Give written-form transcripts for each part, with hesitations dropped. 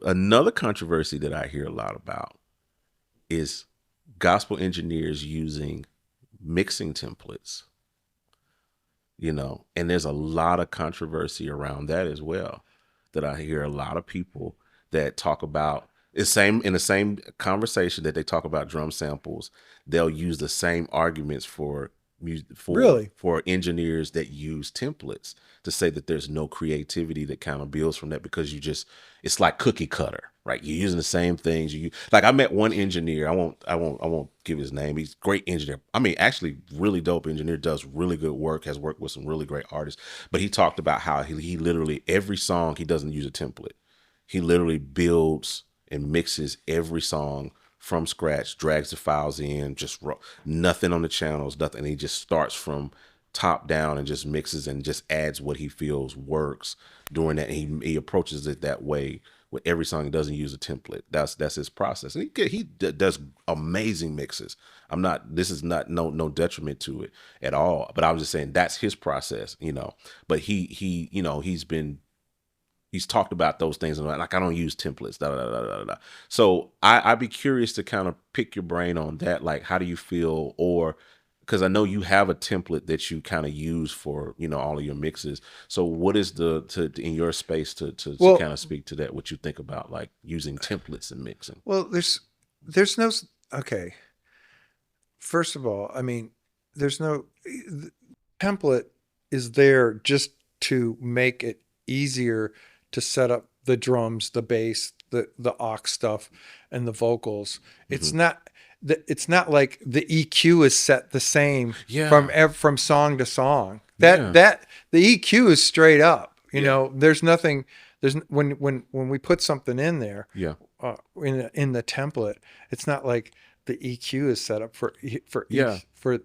another controversy that I hear a lot about is gospel engineers using mixing templates, and there's a lot of controversy around that as well. That I hear a lot of people that talk about in the same conversation that they talk about drum samples, they'll use the same arguments Really? for engineers that use templates to say that there's no creativity that kind of builds from that because it's like cookie cutter, right? You're using the same things. Like I met one engineer. I won't give his name. He's a great engineer. I mean, actually, really dope engineer. Does really good work. Has worked with some really great artists. But he talked about how he literally every song he doesn't use a template. He literally builds and mixes every song from scratch, drags the files in, nothing on the channels, nothing. He just starts from top down and just mixes and just adds what he feels works during that. He approaches it that way with every song. He doesn't use a template. That's his process. And he does amazing mixes. This is not no detriment to it at all. But I was just saying that's his process. But he's talked about those things and like I don't use templates. Da, da, da, da, da. So I'd be curious to kind of pick your brain on that. Like, how do you feel? Or because I know you have a template that you kind of use for all of your mixes. So what is in your space to Well, kind of speak to that? What you think about like using templates and mixing? well, there's no okay. First of all, I mean, there's no the template is there just to make it easier to set up the drums, the bass, the aux stuff, and the vocals. Mm-hmm. It's not like the EQ is set the same Yeah, from song to song. yeah, That the EQ is straight up. yeah, There's nothing. When we put something in there, yeah. in the template, it's not like the EQ is set up for Yeah. each for Like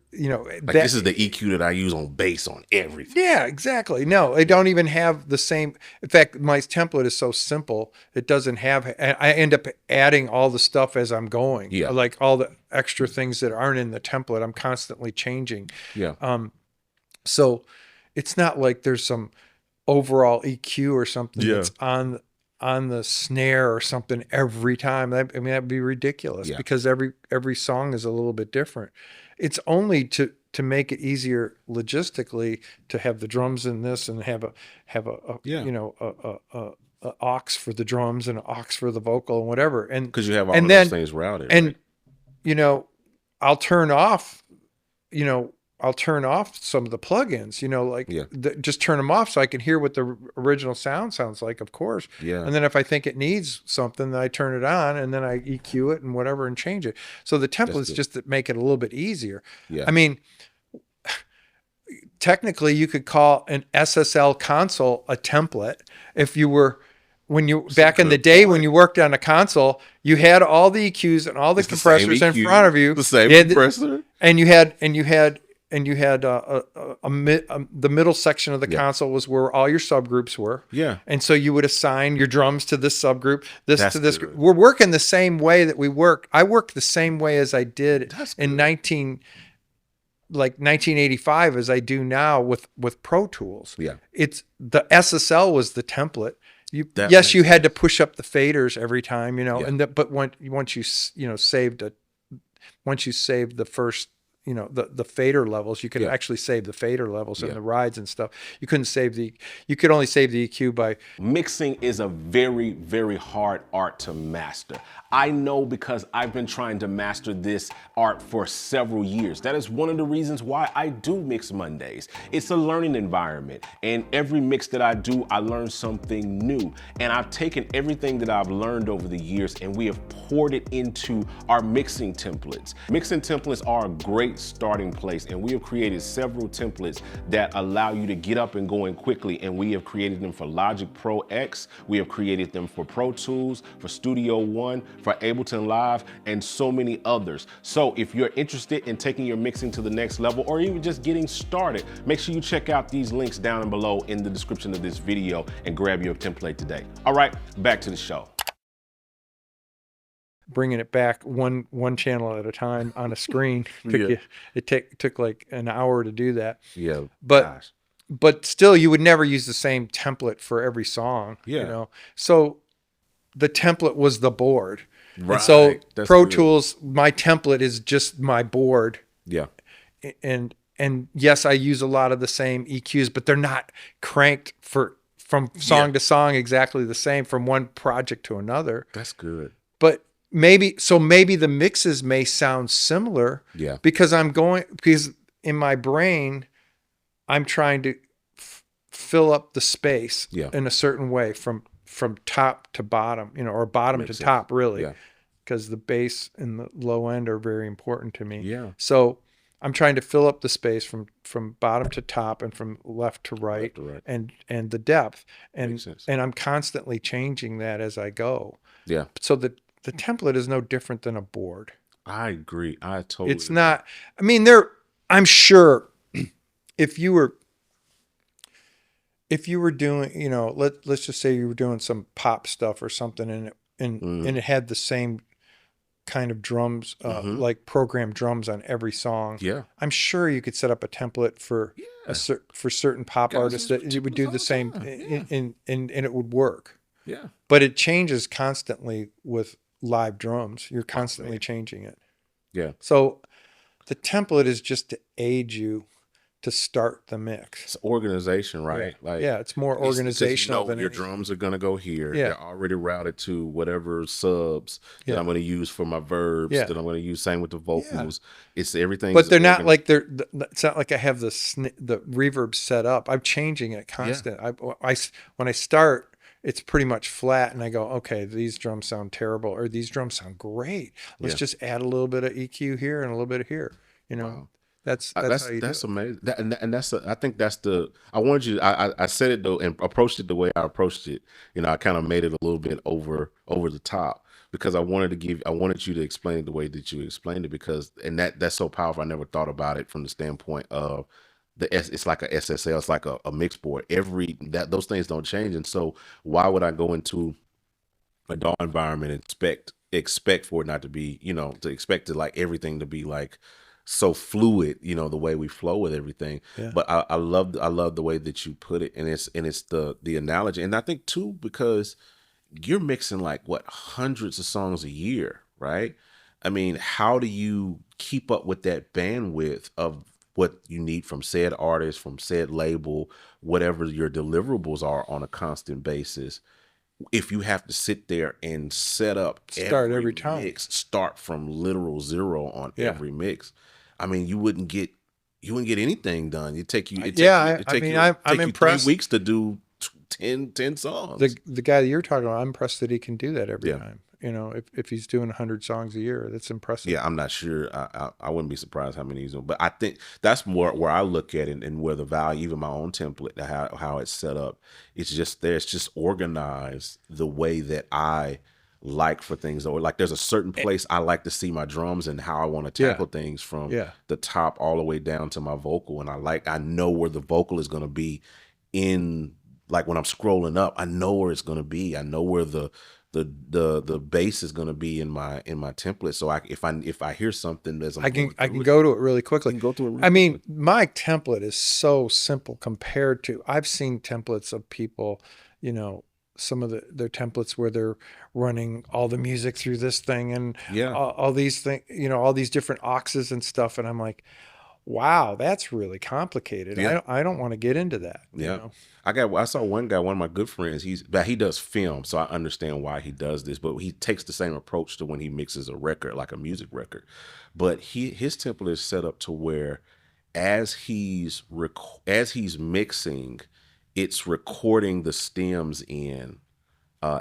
that. this is the EQ that I use on bass on everything. Yeah, exactly. No, I don't even have the same. In fact, my template is so simple; it doesn't have. I end up adding all the stuff as I'm going, Yeah, like all the extra things that aren't in the template. I'm constantly changing. yeah, So it's not like there's some overall EQ or something yeah, that's on the snare or something every time. I mean, that'd be ridiculous yeah. because every song is a little bit different. It's only to make it easier logistically to have the drums in this and have a Yeah. a aux for the drums and an aux for the vocal and whatever. Because you have all And of those then things routed, and right? you know I'll turn off you know, I'll turn off some of the plugins, Yeah, just turn them off so I can hear what the original sound sounds like, of course. yeah. And then if I think it needs something, then I turn it on and then I EQ it and whatever and change it. So the That's templates good. just that make it a little bit easier. Yeah. I mean, technically you could call an SSL console a template if you were when you It's a back in the good day when point. you worked on a console, you had all the EQs and all the It's the same compressors in EQ, front of you. the same You had compressor. and you had the middle section of the Yeah, console was where all your subgroups were, yeah. and so you would assign your drums to this subgroup, this That's to this group. good. We're working the same way that we worked. I worked the same way as I did That's in good. 1985 as I do now with Pro Tools. Yeah, It's the SSL was the template. that Yes, you makes had to sense. push up the faders every time, Yeah, but once you saved the first, the fader levels, you could yeah, actually save the fader levels and yeah. the rides and stuff. You could only save the EQ by, Mixing is a very, very hard art to master. I know because I've been trying to master this art for several years. That is one of the reasons why I do Mix Mondays. It's a learning environment, and every mix that I do, I learn something new. And I've taken everything that I've learned over the years and we have poured it into our mixing templates. Mixing templates are a great starting place, and we have created several templates that allow you to get up and going quickly, and we have created them for Logic Pro X, we have created them for Pro Tools, for Studio One, for Ableton Live, and so many others. So if you're interested in taking your mixing to the next level or even just getting started, make sure you check out these links down and below in the description of this video and grab your template today. All right, back to the show. bringing it back one channel at a time on a screen. Yeah. It took like an hour to do that, Yeah, but gosh. but still you would never use the same template for every song, Yeah. So the template was the board. Right. And so That's Pro good. Tools, my template is just my board. Yeah. And yes, I use a lot of the same EQs, but they're not cranked from song to song exactly the same from one project to another. That's good. But maybe the mixes may sound similar. Yeah. Because in my brain, I'm trying to fill up the space in a certain way from top to bottom, or bottom to top, really. Yeah. Because the bass and the low end are very important to me. Yeah. So I'm trying to fill up the space from bottom to top and from left to right, and the depth. And I'm constantly changing that as I go. Yeah. So the template is no different than a board. I agree. I totally It's not, I mean, I'm sure if you were doing, let's just say you were doing some pop stuff or something, and it had the same kind of drums, like programmed drums on every song. Yeah. I'm sure you could set up a template for for certain pop artists that it would do the same, and it would work. Yeah. But it changes constantly with live drums. You're constantly changing it. Yeah. So the template is just to aid you to start the mix. It's organization, right? It's more organizational than your drums are gonna go here. Yeah. They're already routed to whatever subs that I'm gonna use for my verbs that I'm gonna use. Same with the vocals. It's everything. But they're not like it's not like I have the reverb set up. I'm changing it constant. When I start, it's pretty much flat, and I go, okay, these drums sound terrible, or these drums sound great. Let's just add a little bit of EQ here and a little bit of here. Wow. That's how you do it. Amazing. I think that's the. I wanted you. I said it though and approached it the way I approached it. I kind of made it a little bit over the top because I wanted you to explain it the way that you explained it that's so powerful. I never thought about it from the standpoint of it's like a SSL. It's like a mix board. Those things don't change, and so why would I go into a DAW environment and expect for it not to be, to expect it like everything to be like so fluid, the way we flow with everything. Yeah. But I love the way that you put it, and it's the analogy, and I think too because you're mixing like hundreds of songs a year, right? I mean, how do you keep up with that bandwidth of what you need from said artist, from said label, whatever your deliverables are on a constant basis? If you have to sit there and set up every time, start from literal zero on every mix, I mean, you wouldn't get anything done. I'm impressed. 3 weeks to do 10 songs. The guy that you're talking about, I'm impressed that he can do that every time. If he's doing 100 songs a year, that's impressive. Yeah, I'm not sure. I wouldn't be surprised how many he's doing, but I think that's more where I look at it and where the value, even my own template, how it's set up, it's just there. It's just organized the way that I like for things, or like there's a certain place I like to see my drums and how I want to tackle things from the top all the way down to my vocal, and I know where the vocal is going to be in, like when I'm scrolling up, I know where it's going to be. I know where the bass is going to be in my template. So if I hear something as I can go to it really quickly. My template is so simple compared to, I've seen templates of people, some of their templates where they're running all the music through this thing and all these things, all these different auxes and stuff. And I'm like, wow, that's really complicated. Yeah. I don't want to get into that. Yeah. I saw one guy, one of my good friends, he does film, so I understand why he does this, but he takes the same approach to when he mixes a record, like a music record. But his template is set up to where as he's mixing, it's recording the stems in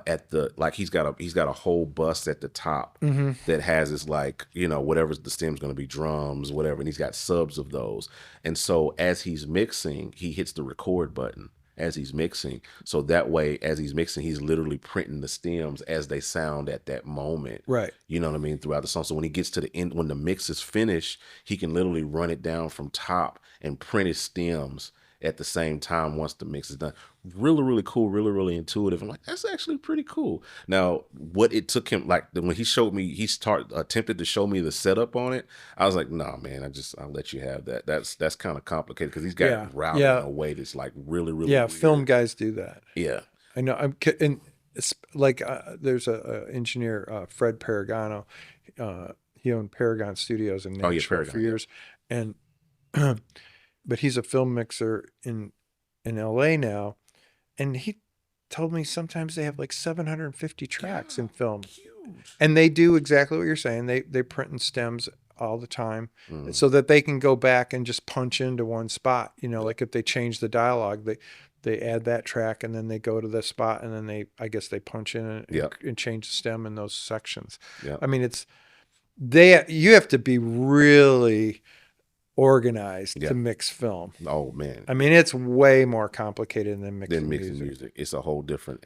at the, like he's got a whole bus at the top that has his, like, whatever the stem's going to be, drums, whatever, and he's got subs of those. And so as he's mixing, he hits the record button as he's mixing. So that way, as he's mixing, he's literally printing the stems as they sound at that moment. Right. You know what I mean? Throughout the song. So when he gets to the end, when the mix is finished, he can literally run it down from top and print his stems at the same time once the mix is done. Really, really cool, really, really intuitive. I'm like, that's actually pretty cool. Now, what it took him, like when he showed me, attempted to show me the setup on it. I was like, nah, man, I'll let you have that. That's kind of complicated because he's got it routed in a way that's like really, really weird. Film guys do that. Yeah. I know. it's like there's a engineer, Fred Paragano. He owned Paragon Studios in Nashville for years, and but he's a film mixer in LA now, and he told me sometimes they have like 750 tracks in film, huge. And they do exactly what you're saying. They print in stems all the time, so that they can go back and just punch into one spot. You know, like if they change the dialogue, they add that track and then they go to the spot and then I guess they punch in and change the stem in those sections. Yeah. I mean, you have to be really organized to mix film. Oh man. I mean, it's way more complicated than mixing music. It's a whole different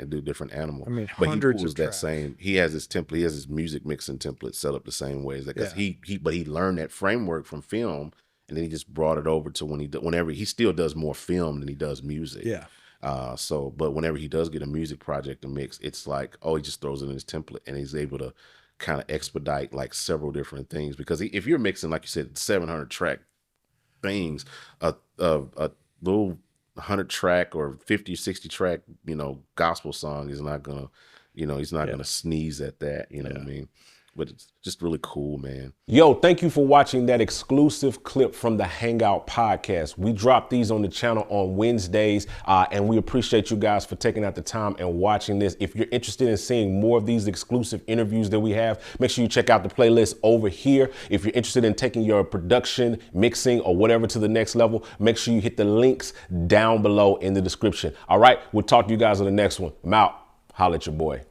animal. I mean, but hundreds he pulls of that tracks. same, he has his template, he has his music mixing template set up the same way as that. Cause but he learned that framework from film, and then he just brought it over to whenever he still does more film than he does music. Yeah. But whenever he does get a music project to mix, it's like, he just throws it in his template and he's able to kind of expedite like several different things. Because if you're mixing, like you said, 700 track things, a little 100 track or 50, 60 track, gospel song is not gonna, he's not gonna sneeze at that, what I mean? But it's just really cool, man. Yo, thank you for watching that exclusive clip from the Hangout podcast. We drop these on the channel on Wednesdays, and we appreciate you guys for taking out the time and watching this. If you're interested in seeing more of these exclusive interviews that we have, make sure you check out the playlist over here. If you're interested in taking your production, mixing, or whatever to the next level, make sure you hit the links down below in the description. All right, we'll talk to you guys on the next one. I'm out. Holla at your boy.